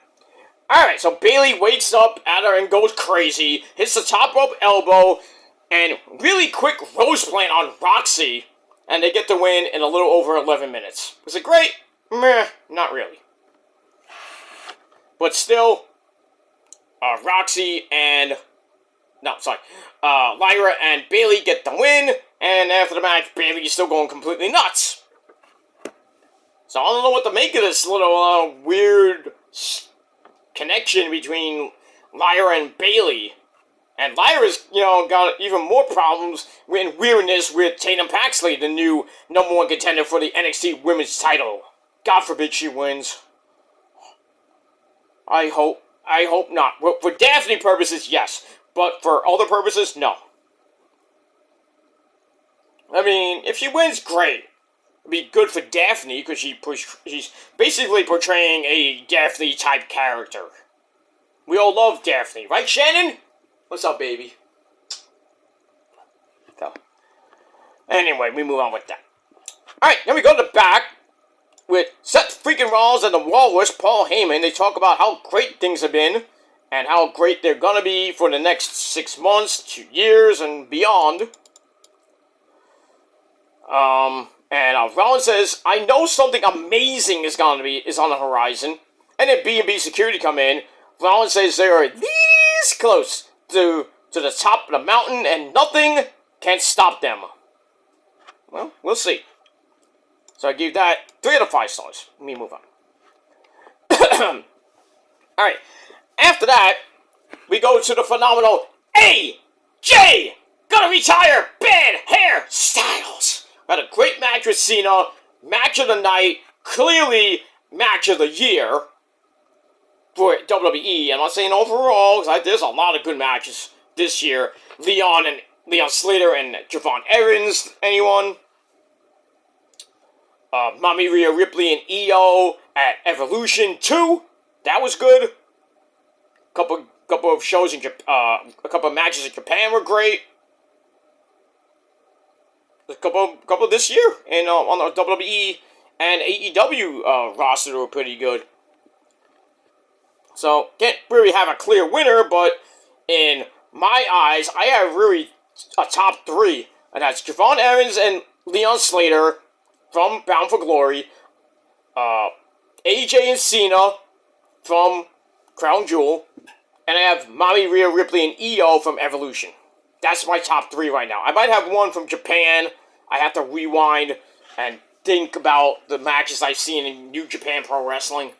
Alright, so Bayley wakes up at her and goes crazy, hits the top rope elbow, and really quick rose plant on Roxy, and they get the win in a little over 11 minutes. Was it great? Meh, not really. But still, Lyra and Bayley get the win, and after the match, Bayley is still going completely nuts. So I don't know what to make of this little weird connection between Lyra and Bayley. And Lyra's, got even more problems and weirdness with Tatum Paxley, the new #1 contender for the NXT Women's title. God forbid she wins. I hope not. Well, for Daphne purposes, yes. But for other purposes, no. I mean, if she wins, great. It'd be good for Daphne, because she's basically portraying a Daphne-type character. We all love Daphne, right, Shannon? What's up, baby? So, anyway, we move on with that. Alright, then we go to the back with Seth freaking Rollins and the Walrus, Paul Heyman. They talk about how great things have been and how great they're gonna be for the next 6 months, 2 years, and beyond. And Rollins says, I know something amazing is on the horizon. And then B&B Security come in. Rollins says they are this close to the top of the mountain and nothing can stop them. Well, we'll see. So I give that 3 out of 5 stars. Let me move on. Alright. After that, we go to the phenomenal AJ! Gonna retire! Bad hair Styles! Had a great match with Cena. Match of the night. Clearly, match of the year. for WWE. I'm not saying overall, because there's a lot of good matches this year. Leon Slater and Javon Evans, anyone? Mommy Rhea Ripley and EO at Evolution 2. That was good. Couple of shows in a couple of matches in Japan were great. A couple this year and on the WWE and AEW roster were pretty good. So can't really have a clear winner, but in my eyes, I have really a top three, and that's Javon Evans and Leon Slater from Bound for Glory, AJ and Cena from Crown Jewel, and I have Mommy Rhea Ripley and EO from Evolution. That's my top three right now. I might have one from Japan. I have to rewind and think about the matches I've seen in New Japan Pro Wrestling.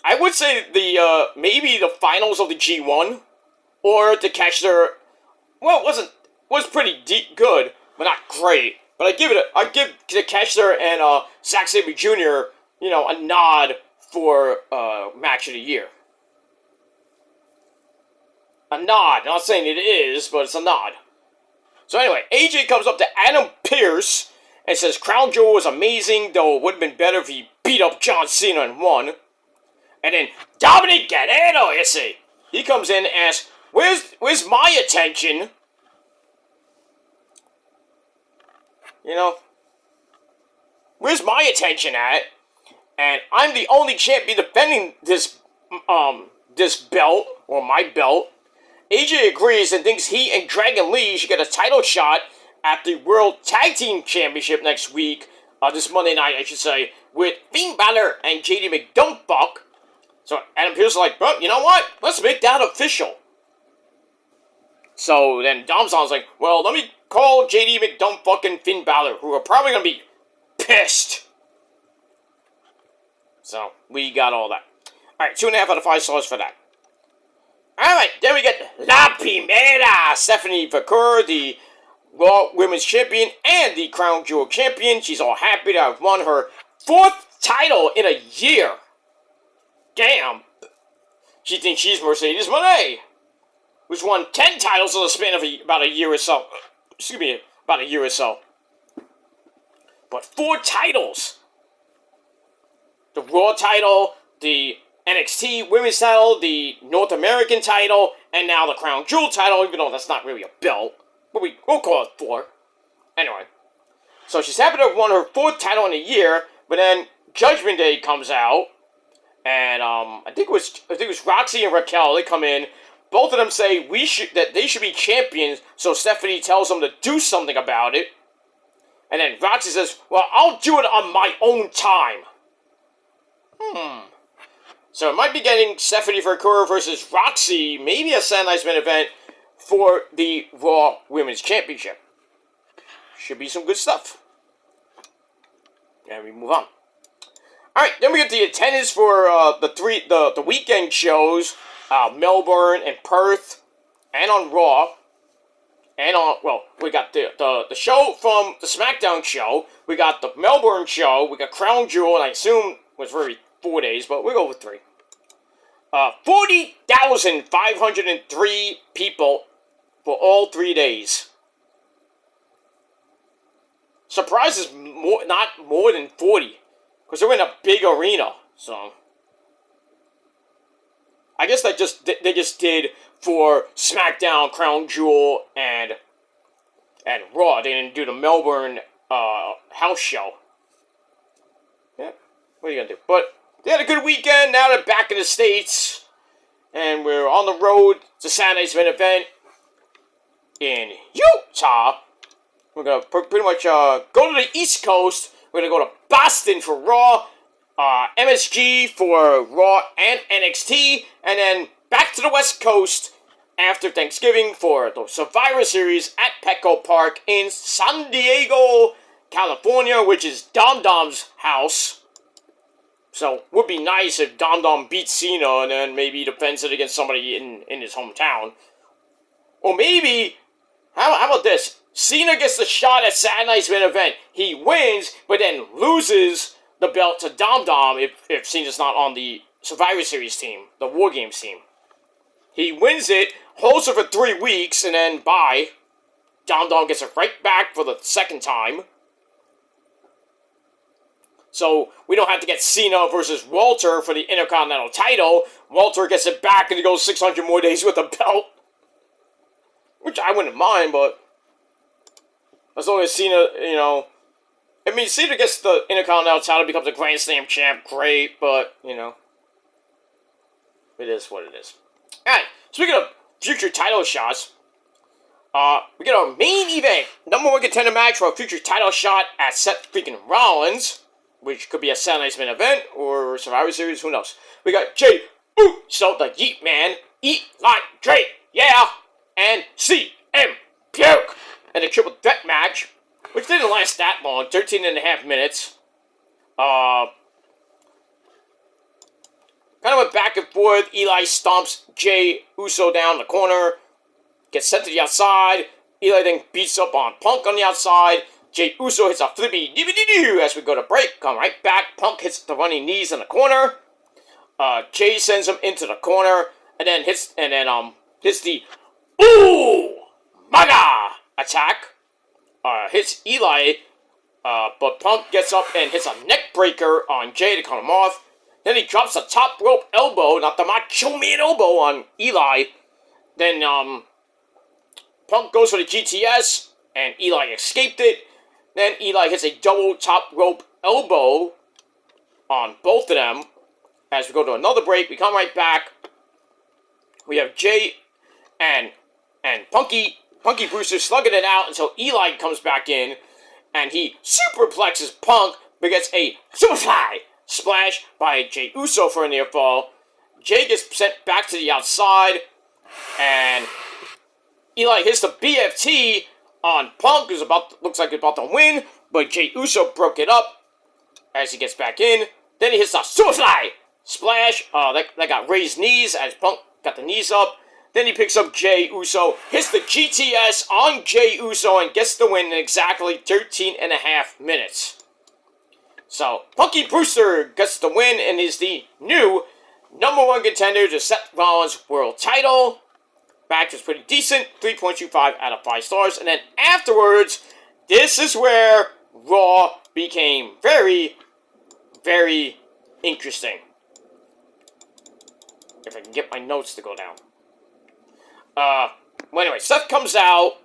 I would say maybe the finals of the G1 or to catch their, well, it was pretty good, but not great. But I give the Kessler and Zack Sabre Jr. A nod for match of the year. A nod. Not saying it is, but it's a nod. So anyway, AJ comes up to Adam Pearce and says Crown Jewel was amazing, though it would have been better if he beat up John Cena and won. And then Dominic Guerrero, he comes in and asks, Where's my attention? Where's my attention at? And I'm the only champion defending this belt, or my belt. AJ agrees and thinks he and Dragon Lee should get a title shot at the World Tag Team Championship next week, this Monday night, I should say, with Finn Balor and JD McDumpbuck. So Adam Pearce is like, well, you know what? Let's make that official. So then Dom's like, well, let me call JD McDumpbuck and Finn Balor, who are probably going to be pissed. So we got all that. Alright, 2.5 out of 5 stars for that. Alright, then we get La Primera, Stephanie Vaquer, the Raw Women's Champion and the Crown Jewel Champion. She's all happy to have won her 4th title in a year. Damn. She thinks she's Mercedes Moné, who's won 10 titles in the span of about a year or so. About a year or so. But 4 titles. The Raw title, the NXT Women's title, the North American title, and now the Crown Jewel title, even though that's not really a belt. But we'll call it 4. Anyway. So she's happy to have won her 4th title in a year, but then Judgment Day comes out, and I think it was Roxy and Raquel. They come in. Both of them say that they should be champions, so Stephanie tells them to do something about it. And then Roxy says, well, I'll do it on my own time. So it might be getting Stephanie Vaquer versus Roxy, maybe a Saturday Night's Main Event for the Raw Women's Championship. Should be some good stuff. And we move on. Alright, then we get the attendance for the weekend shows, Melbourne and Perth, and on Raw. And we got the show from the SmackDown show. We got the Melbourne show. We got Crown Jewel, and I assume it was really 4 days, but we'll go with 3. 40,503 people for all 3 days. Surprises not more than 40, because they're in a big arena. So I guess they just did for SmackDown, Crown Jewel, and Raw. They didn't do the Melbourne house show. Yeah, what are you gonna do? But they had a good weekend. Now they're back in the States, and we're on the road to Saturday's main event in Utah. We're gonna pretty much go to the East Coast. We're gonna go to Boston for Raw, MSG for Raw and NXT, and then back to the West Coast after Thanksgiving for the Survivor Series at Petco Park in San Diego, California, which is Dom Dom's house. So, would be nice if Dom Dom beats Cena and then maybe defends it against somebody in his hometown. Or maybe, how about this? Cena gets the shot at Saturday Night's Main Event. He wins, but then loses the belt to Dom Dom if Cena's not on the Survivor Series team, the War Games team. He wins it, holds it for 3 weeks, and then bye. Dom Dom gets it right back for the second time. So we don't have to get Cena versus Walter for the Intercontinental title. Walter gets it back and he goes 600 more days with the belt. Which I wouldn't mind, but as long as Cena, I mean, Cena gets the Intercontinental title, becomes a Grand Slam champ, great, but, it is what it is. Alright, speaking of future title shots, we get our main event, number 1 contender match for a future title shot at Seth freaking Rollins, which could be a Saturday Night's Main Event or Survivor Series, who knows. We got Jey Uso, the Yeet Man, Eat Like Drake, yeah, and CM Punk in a triple threat match, which didn't last that long, 13 and a half minutes. Kind of went back and forth. Eli stomps Jey Uso down the corner, gets sent to the outside. Eli then beats up on Punk on the outside. Jey Uso hits a flippy doo as we go to break. Come right back. Punk hits the running knees in the corner. Jey sends him into the corner and then hits the Ooh Maga attack. Hits Eli, but Punk gets up and hits a neck breaker on Jey to cut him off. Then he drops a top rope elbow, not the Macho Man elbow, on Eli. Then Punk goes for the GTS, and Eli escaped it. Then Eli hits a double top rope elbow on both of them. As we go to another break, we come right back. We have Jey and Punky Brewster slugging it out until Eli comes back in, and he superplexes Punk, but gets a Superfly splash by Jey Uso for a near fall. Jey gets sent back to the outside, and Eli hits the BFT on Punk, who's looks like he's about to win, but Jey Uso broke it up as he gets back in. Then he hits the Superfly splash. That got raised knees as Punk got the knees up. Then he picks up Jey Uso, hits the GTS on Jey Uso, and gets the win in exactly 13 and a half minutes. So, Punky Brewster gets the win and is the new number 1 contender to Seth Rollins' world title. Match was pretty decent, 3.25 out of 5 stars. And then afterwards, this is where Raw became very, very interesting. If I can get my notes to go down. Well, anyway, Seth comes out.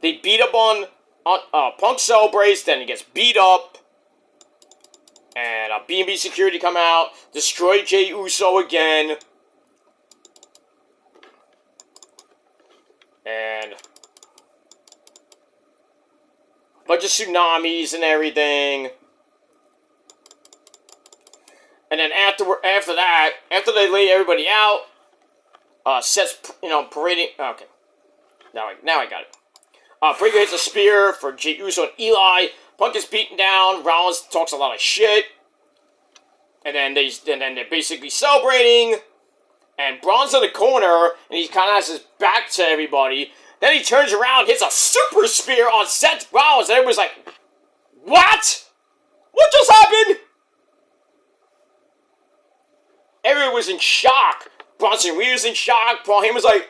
They beat up on Punk celebrates, then he gets beat up. And B&B security come out, destroy Jey Uso again. And a bunch of tsunamis and everything. And then after that, after they lay everybody out, Seth's, parading. Okay. Now I got it. Breaker hits a spear for Jey Uso and Eli. Punk is beaten down. Rollins talks a lot of shit. And then they're basically celebrating. And Braun's in the corner, and he kind of has his back to everybody. Then he turns around, hits a super spear on Seth Rollins, and everybody's like, "What? What just happened?" Everyone was in shock. Bronson Reed was in shock. Paul Heyman's like,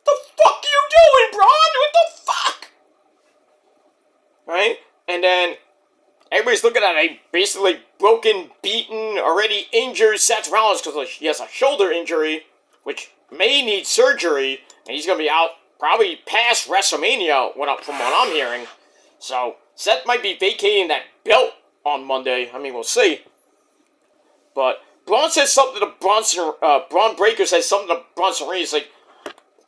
"The fuck are you doing, Braun? What the fuck?" Right? And then everybody's looking at a basically broken, beaten, already injured Seth Rollins because he has a shoulder injury, which may need surgery, and he's going to be out probably past WrestleMania from what I'm hearing. So Seth might be vacating that belt on Monday. I mean, we'll see. But Braun says something to Braun Breaker says something to Bronson Reed. He's like,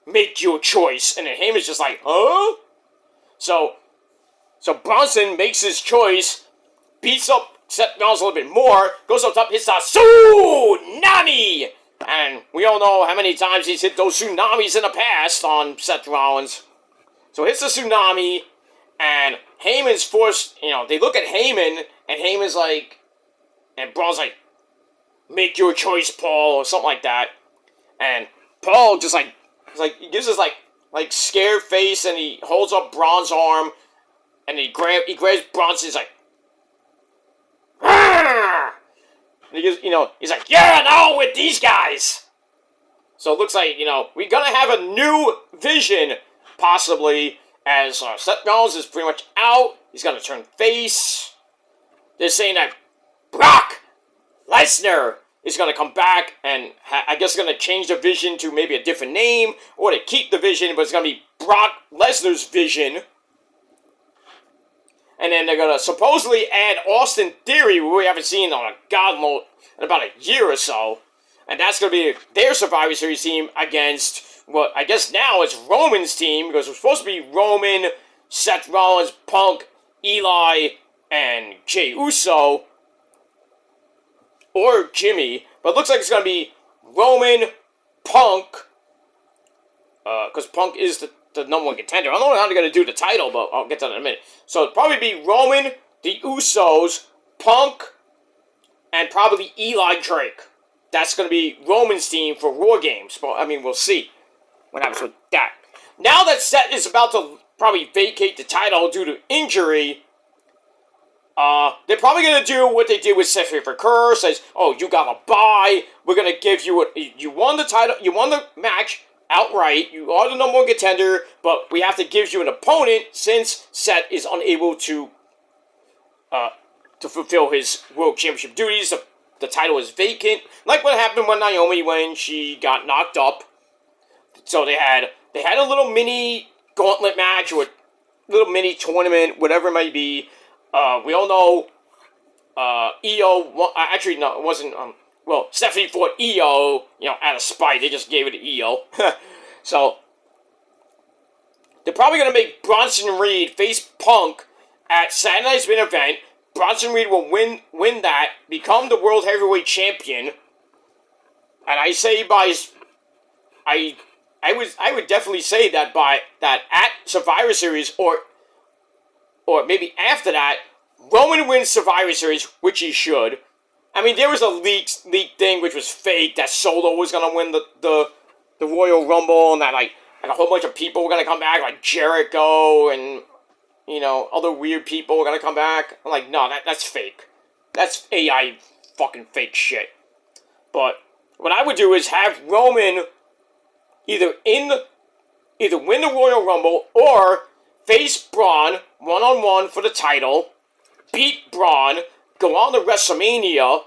"Make your choice." And then Heyman's just like, "Huh?" So Bronson makes his choice, beats up Seth Rollins a little bit more, goes up top, hits a tsunami! And we all know how many times he's hit those tsunamis in the past on Seth Rollins. So hits the tsunami, and Heyman's forced, they look at Heyman, and Heyman's like, and Braun's like, "Make your choice, Paul," or something like that. And Paul just he gives his scared face, and he holds up Braun's arm, and he grabs Bronson's like, "Argh!" And he's like, yeah, no, with these guys. So it looks like, we're going to have a new vision, possibly, as Seth Rollins is pretty much out. He's going to turn face. They're saying that Brock Lesnar is going to come back and I guess going to change the vision to maybe a different name, or to keep the vision, but it's going to be Brock Lesnar's vision. And then they're going to supposedly add Austin Theory, who we haven't seen on in about a year or so. And that's going to be their Survivor Series team against what I guess now it's Roman's team, because it's supposed to be Roman, Seth Rollins, Punk, Eli, and Jey Uso. Or Jimmy, but it looks like it's going to be Roman, Punk, because Punk is the number one contender. I don't know how they're going to do the title, but I'll get to that in a minute. So it'll probably be Roman, the Usos, Punk, and probably Eli Drake. That's going to be Roman's team for War Games. But, we'll see what happens with that. Now that Seth is about to probably vacate the title due to injury, they're probably going to do what they did with Seth Curry. Says, oh, you got a bye. We're going to give you you won the title, you won the match outright. You are the number one contender, but we have to give you an opponent since Seth is unable to fulfill his World Championship duties. The title is vacant, like what happened with Naomi when she got knocked up. So they had a little mini gauntlet match, or a little mini tournament, whatever it might be. We all know Io, actually, no, it wasn't, Stephanie fought Io, out of spite. They just gave it to Io. So, they're probably going to make Bronson Reed face Punk at Saturday Night's main event. Bronson Reed will win that, become the World Heavyweight Champion. And I say I would definitely say that at Survivor Series, or maybe after that, Roman wins Survivor Series, which he should. There was a leak thing which was fake, that Solo was going to win the Royal Rumble, and that like a whole bunch of people were going to come back, like Jericho and, other weird people were going to come back. I'm like, no, that's fake. That's AI fucking fake shit. But what I would do is have Roman either win the Royal Rumble or face Braun one-on-one for the title, beat Braun, go on to WrestleMania,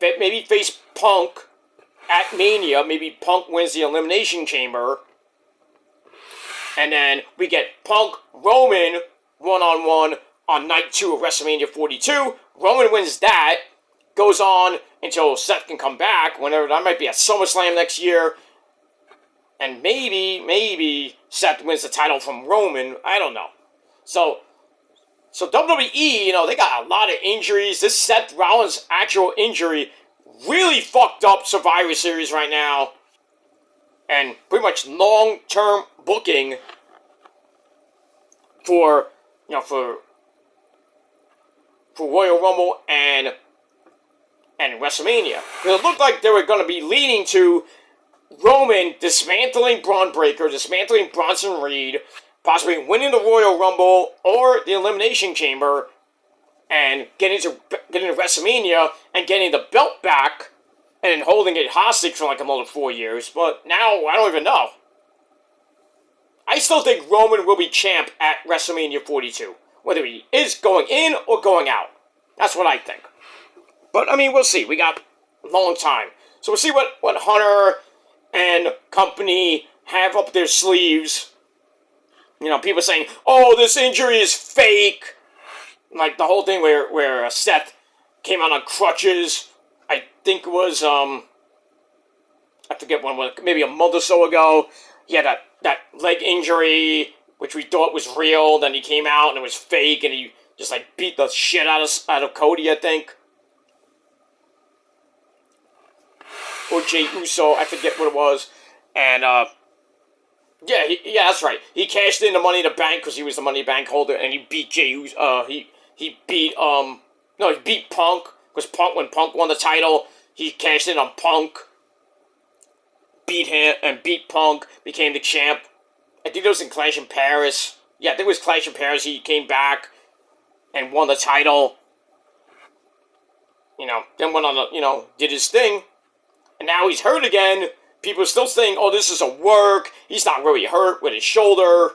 maybe face Punk at Mania, maybe Punk wins the Elimination Chamber, and then we get Punk Roman one-on-one on night 2 of WrestleMania 42. Roman wins that, goes on until Seth can come back, whenever that might be at SummerSlam next year, and maybe Seth wins the title from Roman. I don't know. So WWE, they got a lot of injuries. This Seth Rollins actual injury really fucked up Survivor Series right now. And pretty much long-term booking for Royal Rumble and WrestleMania. Because it looked like they were going to be leading to Roman dismantling Braun Breaker, dismantling Bronson Reed, possibly winning the Royal Rumble or the Elimination Chamber, and getting to WrestleMania and getting the belt back, and then holding it hostage for like another 4 years. But now, I don't even know. I still think Roman will be champ at WrestleMania 42. Whether he is going in or going out. That's what I think. But, we'll see. We got a long time. So we'll see what Hunter and company have up their sleeves. People saying, oh, this injury is fake. Like the whole thing where Seth came out on crutches. I think it was, I forget when, maybe a month or so ago. He had that leg injury, which we thought was real. Then he came out and it was fake, and he just beat the shit out of Cody, I think. Or Jey Uso, I forget what it was. And, yeah, that's right. He cashed in the Money in the Bank because he was the Money in the Bank holder, and he beat Jey Uso. He beat Punk, because when Punk won the title, he cashed in on Punk, beat him, and beat Punk, became the champ. I think it was in Clash in Paris. Yeah, I think it was Clash in Paris. He came back and won the title. then went on, did his thing. And now he's hurt again. People are still saying, oh, this is a work. He's not really hurt with his shoulder.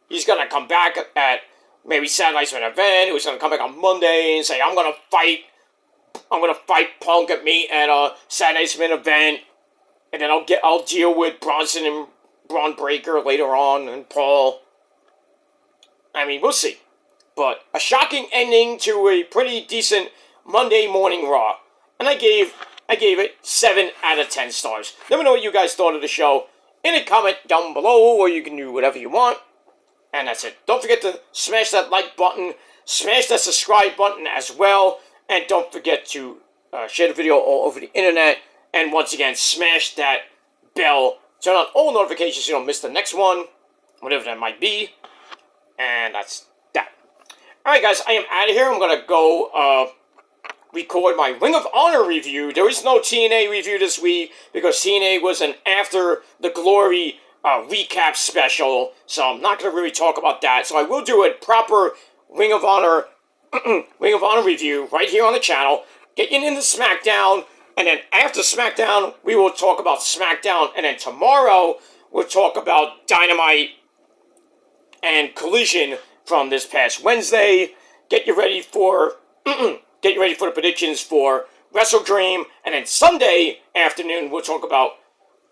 He's going to come back at maybe Saturday night's main event. He's going to come back on Monday and say, I'm going to fight Punk at Saturday night's main event. And then I'll deal with Bronson and Braun Breaker later on and Paul. I mean, we'll see. But a shocking ending to a pretty decent Monday Morning Raw. And I gave it 7 out of 10 stars. Let me know what you guys thought of the show in a comment down below, or you can do whatever you want. And that's it. Don't forget to smash that like button, smash that subscribe button as well, and don't forget to share the video all over the internet. And once again, smash that bell, turn on all notifications so you don't miss the next one, whatever that might be. And that's that. Alright guys, I am out of here. I'm going to go record my Ring of Honor review. There is no TNA review this week because TNA was an After the Glory recap special, so I'm not going to really talk about that. So I will do a proper Ring of Honor review right here on the channel, get you into SmackDown, and then after SmackDown, we will talk about SmackDown, and then tomorrow, we'll talk about Dynamite and Collision from this past Wednesday. Get you ready for the predictions for Wrestle Dream, and then Sunday afternoon, we'll talk about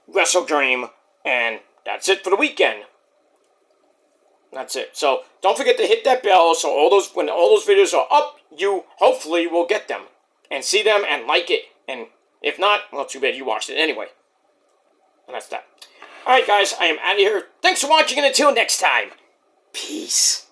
Wrestle Dream, and that's it for the weekend. That's it. So don't forget to hit that bell so when all those videos are up, you hopefully will get them and see them and like it. And if not, well, too bad you watched it anyway. And that's that. Alright guys, I am out of here. Thanks for watching, and until next time, peace.